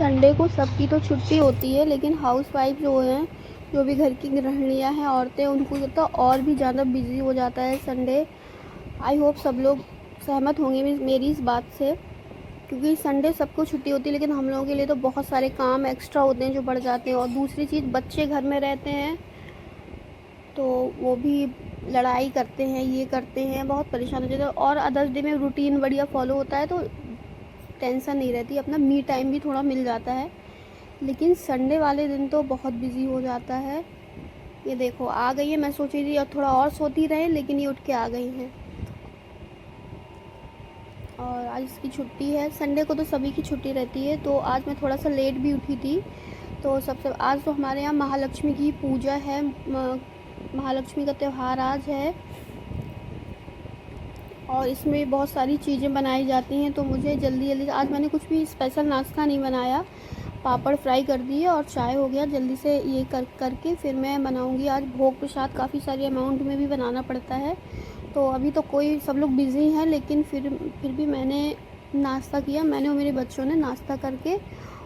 Sunday को सबकी तो छुट्टी होती है, लेकिन हाउसवाइफ जो हैं, जो भी घर की गृहिणियाँ हैं, औरतें, उनको तो और भी ज़्यादा बिज़ी हो जाता है संडे। आई होप सब लोग सहमत होंगे मेरी इस बात से, क्योंकि संडे सबको छुट्टी होती है, लेकिन हम लोगों के लिए तो बहुत सारे काम एक्स्ट्रा होते हैं जो बढ़ जाते हैं। और दूसरी चीज़, बच्चे घर में रहते हैं तो वो भी लड़ाई करते हैं, ये करते हैं, बहुत परेशान हो जाते हैं। और अदर्स डे में रूटीन बढ़िया फॉलो होता है तो टेंशन नहीं रहती, अपना मी टाइम भी थोड़ा मिल जाता है। लेकिन संडे वाले दिन तो बहुत बिजी हो जाता है। ये देखो आ गई है, मैं सोच रही थी और थोड़ा और सोती रहे, लेकिन ये उठ के आ गई हैं। और आज इसकी छुट्टी है, संडे को तो सभी की छुट्टी रहती है, तो आज मैं थोड़ा सा लेट भी उठी थी। तो सबसे आज तो हमारे यहाँ महालक्ष्मी की पूजा है, महालक्ष्मी का त्यौहार आज है और इसमें बहुत सारी चीज़ें बनाई जाती हैं। तो मुझे जल्दी जल्दी, आज मैंने कुछ भी स्पेशल नाश्ता नहीं बनाया, पापड़ फ्राई कर दिए और चाय हो गया। जल्दी से ये करके फिर मैं बनाऊंगी आज भोग प्रसाद। काफ़ी सारे अमाउंट में भी बनाना पड़ता है, तो अभी तो कोई सब लोग बिज़ी हैं, लेकिन फिर भी मैंने नाश्ता किया, मैंने और मेरे बच्चों ने नाश्ता करके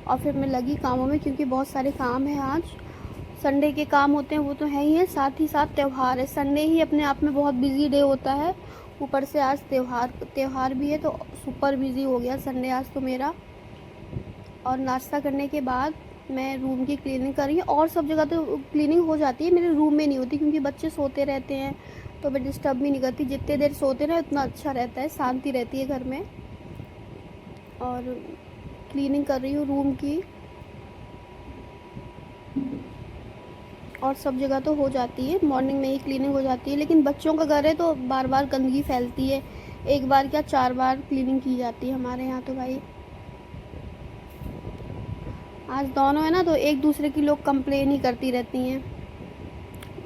और फिर मैं लगी कामों में, क्योंकि बहुत सारे काम हैं आज। संडे के काम होते हैं वो तो है ही है, साथ ही साथ त्यौहार है। संडे ही अपने आप में बहुत बिजी डे होता है, ऊपर से आज त्यौहार भी है, तो सुपर बिजी हो गया संडे आज तो मेरा। और नाश्ता करने के बाद मैं रूम की क्लीनिंग कर रही हूँ, और सब जगह तो क्लीनिंग हो जाती है, मेरे रूम में नहीं होती क्योंकि बच्चे सोते रहते हैं, तो मैं डिस्टर्ब भी नहीं करती। जितने देर सोते रहे उतना अच्छा रहता है, शांति रहती है घर में। और क्लीनिंग कर रही हूँ रूम की, और सब जगह तो हो जाती है, मॉर्निंग में ही क्लीनिंग हो जाती है। लेकिन बच्चों का घर है तो बार बार गंदगी फैलती है, एक बार क्या 4 बार क्लीनिंग की जाती है हमारे यहाँ तो भाई। आज दोनों है ना, तो एक दूसरे की लोग कंप्लेन ही करती रहती हैं,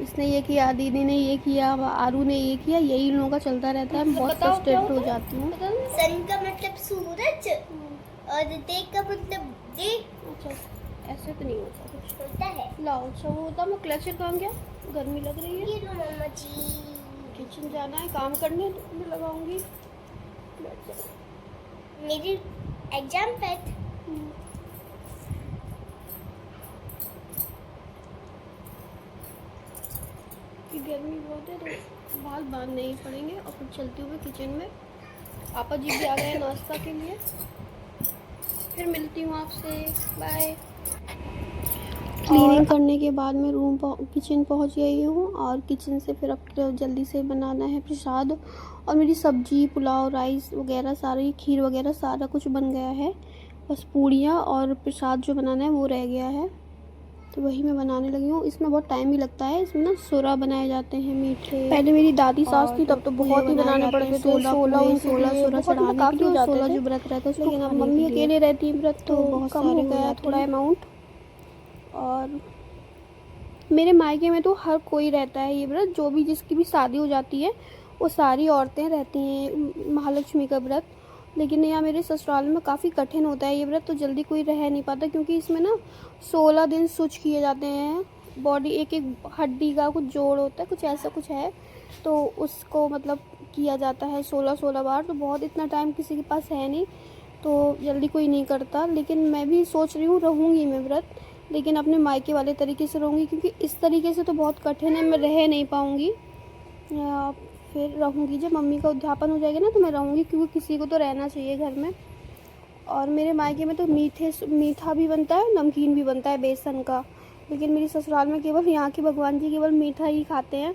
इसने ये किया, दीदी ने ये किया, आरू ने ये किया, यही लोगों का चलता रहता है। बहुत फ्रस्ट्रेट हो जाती हूँ। सन का मतलब सूरज और डे का मतलब डे। अच्छा, ऐसे तो नहीं होता कुछ, होता है। लाओ अच्छा वो होता। मैं क्लचर काम क्या, गर्मी लग रही है, ये लो मम्मा जी। किचन जाना है काम करने, तो मैं लगाऊंगी। मेरी एग्जाम पेट। गर्मी बहुत है तो बाल बांधने ही पड़ेंगे। और फिर चलती हुई किचन में, पापा जी भी आ गए नाश्ता के लिए। फिर मिलती हूँ आपसे, बाय। क्लीनिंग करने के बाद मैं किचन पहुँच गई हूँ, और किचन से फिर अब जल्दी से बनाना है प्रसाद। और मेरी सब्जी, पुलाव, राइस वगैरह सारी, खीर वगैरह सारा कुछ बन गया है, बस पूड़ियाँ और प्रसाद जो बनाना है वो रह गया है, तो वही मैं बनाने लगी हूँ। इसमें बहुत टाइम भी लगता है, इसमें ना सुरा बनाए जाते हैं मीठे। पहले मेरी दादी सास थी तब तो बहुत ही बनाने पड़ते थे, 16 सुरा चढ़ाने के लिए, 16 जो व्रत रहता है। लेकिन अब मम्मी अकेले रहती है व्रत, तो बहुत कम हो गया थोड़ा अमाउंट। और मेरे मायके में तो हर कोई रहता है ये व्रत, जो भी जिसकी भी शादी हो जाती है वो सारी औरतें रहती हैं महालक्ष्मी का व्रत। लेकिन यहाँ मेरे ससुराल में काफ़ी कठिन होता है ये व्रत, तो जल्दी कोई रह नहीं पाता, क्योंकि इसमें ना 16 दिन शुच किए जाते हैं। बॉडी एक एक हड्डी का कुछ जोड़ होता है, कुछ ऐसा कुछ है, तो उसको मतलब किया जाता है 16 बार। तो बहुत इतना टाइम किसी के पास है नहीं, तो जल्दी कोई नहीं करता। लेकिन मैं भी सोच रही हूँ रहूँगी मैं व्रत, लेकिन अपने मायके वाले तरीके से रहूँगी, क्योंकि इस तरीके से तो बहुत कठिन है, मैं रह नहीं पाऊँगी। फिर रहूँगी जब मम्मी का उद्यापन हो जाएगा ना, तो मैं रहूँगी, क्योंकि किसी को तो रहना चाहिए घर में। और मेरे मायके में तो मीठा भी बनता है, नमकीन भी बनता है बेसन का। लेकिन मेरी ससुराल में केवल यहाँ के भगवान जी केवल मीठा ही खाते हैं,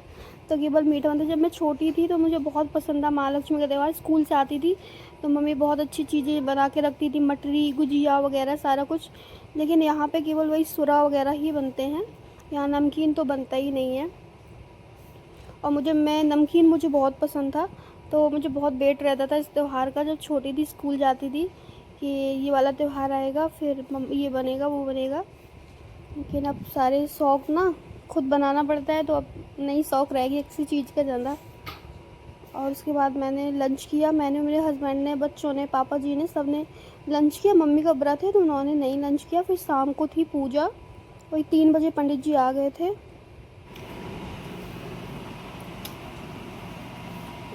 तो केवल मीठा बनता है। जब मैं छोटी थी तो मुझे बहुत पसंद था महालक्ष्मी का त्यौहार। स्कूल से आती थी तो मम्मी बहुत अच्छी चीज़ें बना के रखती थी, मटरी, गुजिया वगैरह सारा कुछ। लेकिन यहाँ पे केवल वही सुरा वगैरह ही बनते हैं, यहाँ नमकीन तो बनता ही नहीं है। और नमकीन मुझे बहुत पसंद था, तो मुझे बहुत वेट रहता था इस त्यौहार का। जब छोटी थी, स्कूल जाती थी, कि ये वाला त्यौहार आएगा, फिर ये बनेगा वो बनेगा। लेकिन अब सारे शौक़ ना खुद बनाना पड़ता है, तो अब नहीं शौक़ रहेगी किसी चीज़ का ज़्यादा। और उसके बाद मैंने लंच किया, मैंने, मेरे हस्बैंड ने, बच्चों ने, पापा जी ने, सब ने लंच किया। मम्मी का व्रत है तो उन्होंने नहीं लंच किया। फिर शाम को थी पूजा, वही 3 बजे पंडित जी आ गए थे।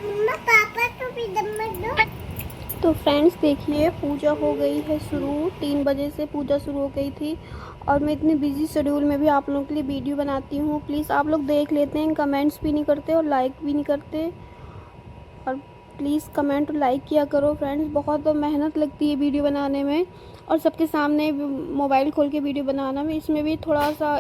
मम्मा पापा तो भी दम मत दो। तो फ्रेंड्स देखिए पूजा हो गई है शुरू। 3 बजे से पूजा शुरू हो गई थी और मैं इतनी बिजी शेड्यूल में भी आप लोगों के लिए वीडियो बनाती हूँ। प्लीज़ आप लोग देख लेते हैं, कमेंट्स भी नहीं करते और लाइक भी नहीं करते। और प्लीज़ कमेंट और लाइक किया करो फ्रेंड्स। बहुत मेहनत लगती है वीडियो बनाने में और सबके सामने मोबाइल खोल के वीडियो बनाना में, इसमें भी थोड़ा सा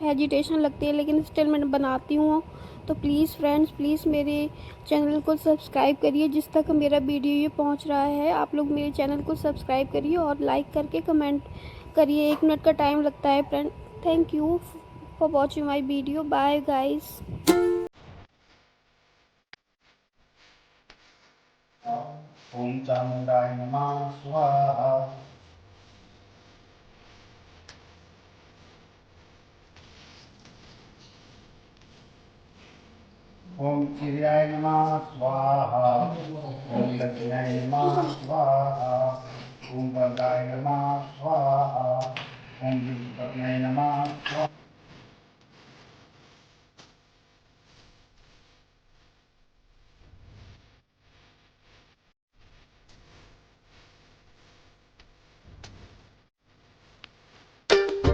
हेजिटेशन लगती है, लेकिन स्टिल मैं बनाती हूँ। तो प्लीज़ फ्रेंड्स, प्लीज़ मेरे चैनल को सब्सक्राइब करिए। जिस तक मेरा वीडियो ये पहुँच रहा है, आप लोग मेरे चैनल को सब्सक्राइब करिए और लाइक करके कमेंट करिए। 1 मिनट का टाइम लगता है friend. Thank you for watching my video. Bye guys. ओम चामुंडाय नमः स्वाहा। ओम सूर्याय नमः स्वाहा। ओम दक्षिणाय नमः स्वाहा। ओम भद्राय नमः